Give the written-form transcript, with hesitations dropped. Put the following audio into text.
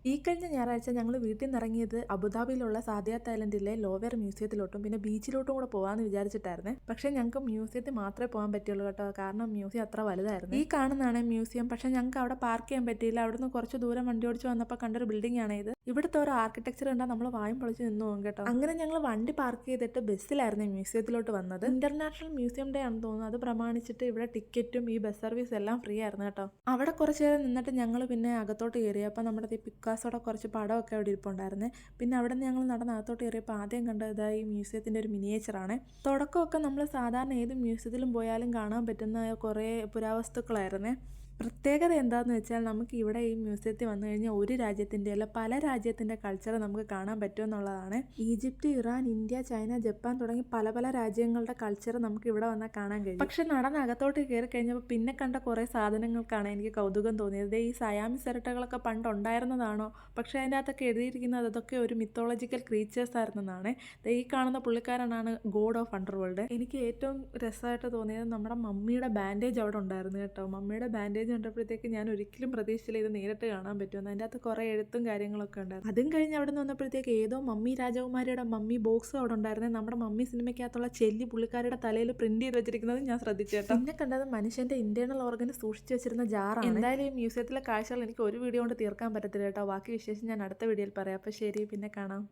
ഈ കഴിഞ്ഞ ഞായറാഴ്ച ഞങ്ങൾ വീട്ടിൽ നിന്ന് ഇറങ്ങിയത് അബുദാബിയിലുള്ള സാദിയ തായ്ലൻഡിലെ ലോവർ മ്യൂസിയത്തിലോട്ടും പിന്നെ ബീച്ചിലോട്ടും കൂടെ പോകാമെന്ന് വിചാരിച്ചിട്ടായിരുന്നു. പക്ഷേ ഞങ്ങൾക്ക് മ്യൂസിയത്തിൽ മാത്രമേ പോകാൻ പറ്റുള്ളൂ കേട്ടോ, കാരണം മ്യൂസിയം അത്ര വലുതായിരുന്നു. ഈ കാണുന്നതാണ് മ്യൂസിയം. പക്ഷേ ഞങ്ങൾക്ക് അവിടെ പാർക്ക് ചെയ്യാൻ പറ്റിയില്ല. അവിടുന്ന് കുറച്ച് ദൂരം വണ്ടി ഓടിച്ച് വന്നപ്പോൾ കണ്ടൊരു ബിൽഡിംഗ് ആണ് ഇത്. ഇവിടുത്തെ ഒരു ആർക്കിടെക്ചർ കണ്ടാൽ നമ്മൾ വായും പൊളിച്ച് നിന്ന് പോകും കേട്ടോ. അങ്ങനെ ഞങ്ങൾ വണ്ടി പാർക്ക് ചെയ്തിട്ട് ബസ്സിലായിരുന്നു മ്യൂസിയത്തിലോട്ട് വന്നത്. ഇന്റർനാഷണൽ മ്യൂസിയം ഡേ ആണെന്ന് തോന്നുന്നു. അത് പ്രമാണിച്ചിട്ട് ഇവിടെ ടിക്കറ്റും ഈ ബസ് സർവീസ് എല്ലാം ഫ്രീ ആയിരുന്നു കേട്ടോ. അവിടെ കുറച്ച് നേരം നിന്നിട്ട് ഞങ്ങൾ പിന്നെ അകത്തോട്ട് കയറി. അപ്പോൾ നമ്മുടെ പിക്കാസോടെ കുറച്ച് പടമൊക്കെ അവിടെ ഇരിപ്പുണ്ടായിരുന്നു. പിന്നെ അവിടെ നിന്ന് ഞങ്ങൾ നടന്നകത്തോട്ട് കയറിയപ്പോൾ ആദ്യം കണ്ടത് ഈ മ്യൂസിയത്തിൻ്റെ ഒരു മിനിയേച്ചറാണ്. തുടക്കമൊക്കെ നമ്മൾ സാധാരണ ഏത് മ്യൂസിയത്തിലും പോയാലും കാണാൻ പറ്റുന്ന കുറേ പുരാവസ്തുക്കളായിരുന്നേ. പ്രത്യേകത എന്താണെന്ന് വെച്ചാൽ നമുക്ക് ഇവിടെ ഈ മ്യൂസിയത്തിൽ വന്നു കഴിഞ്ഞാൽ ഒരു രാജ്യത്തിൻ്റെ അല്ല പല രാജ്യത്തിൻ്റെ കൾച്ചർ നമുക്ക് കാണാൻ പറ്റുമെന്നുള്ളതാണ്. Egypt, Iran, India, China, Japan തുടങ്ങി പല പല രാജ്യങ്ങളുടെ കൾച്ചർ നമുക്ക് ഇവിടെ വന്നാൽ കാണാൻ കഴിയും. പക്ഷെ നടന്നകത്തോട്ട് കയറി കഴിഞ്ഞപ്പോൾ പിന്നെ കണ്ട കുറേ സാധനങ്ങൾക്കാണ് എനിക്ക് കൗതുകം തോന്നിയത്. ഈ സയാമി ചിരട്ടകളൊക്കെ പണ്ട് ഉണ്ടായിരുന്നതാണോ? പക്ഷെ അതിൻ്റെ അകത്തൊക്കെ എഴുതിയിരിക്കുന്നത് അതൊക്കെ ഒരു മിത്തോളജിക്കൽ ക്രീച്ചേഴ്സ് ആയിരുന്നെന്നാണ്. ഈ കാണുന്ന പുള്ളിക്കാരനാണ് ഗോഡ് ഓഫ് അണ്ടർവേൾഡ്. എനിക്ക് ഏറ്റവും രസമായിട്ട് തോന്നിയത് നമ്മുടെ മമ്മിയുടെ ബാൻഡേജ് അവിടെ ഉണ്ടായിരുന്നു കേട്ടോ. മമ്മിയുടെ ബാൻഡേജ് കണ്ടപ്പോഴത്തേക്ക് ഞാൻ ഒരിക്കലും പ്രതീക്ഷിച്ചില്ല ഇത് നേരിട്ട് കാണാൻ പറ്റുമെന്ന്. അതിൻ്റെ അകത്ത് കുറേ എഴുത്തും കാര്യങ്ങളൊക്കെ ഉണ്ടായിരുന്നു. അതും കഴിഞ്ഞ് അവിടെ നിന്ന് വന്നപ്പോഴത്തേക്ക് ഏതോ മമ്മി രാജകുമാരിയുടെ മമ്മി ബോക്സും അവിടെ ഉണ്ടായിരുന്നത്. നമ്മുടെ മമ്മി സിനിമയ്ക്കകത്തുള്ള ചെല്ലി പുള്ളിക്കാരുടെ തലയിൽ പ്രിന്റ് ചെയ്ത് വെച്ചിരിക്കുന്നത് ഞാൻ ശ്രദ്ധിച്ചേട്ടോ. പിന്നെ കണ്ടത് മനുഷ്യന്റെ ഇന്റേണൽ ഓർഗൻ സൂക്ഷിച്ചു വെച്ചിരുന്ന ജാറാണ്. എന്തായാലും ഈ മ്യൂസിയത്തിലെ കാഴ്ചകൾ എനിക്ക് ഒരു വീഡിയോ കൊണ്ട് തീർക്കാൻ പറ്റത്തില്ല കേട്ടോ. ബാക്കി വിശേഷം ഞാൻ അടുത്ത വീഡിയോയിൽ പറയാം. അപ്പോൾ ശരി, പിന്നെ കാണാം.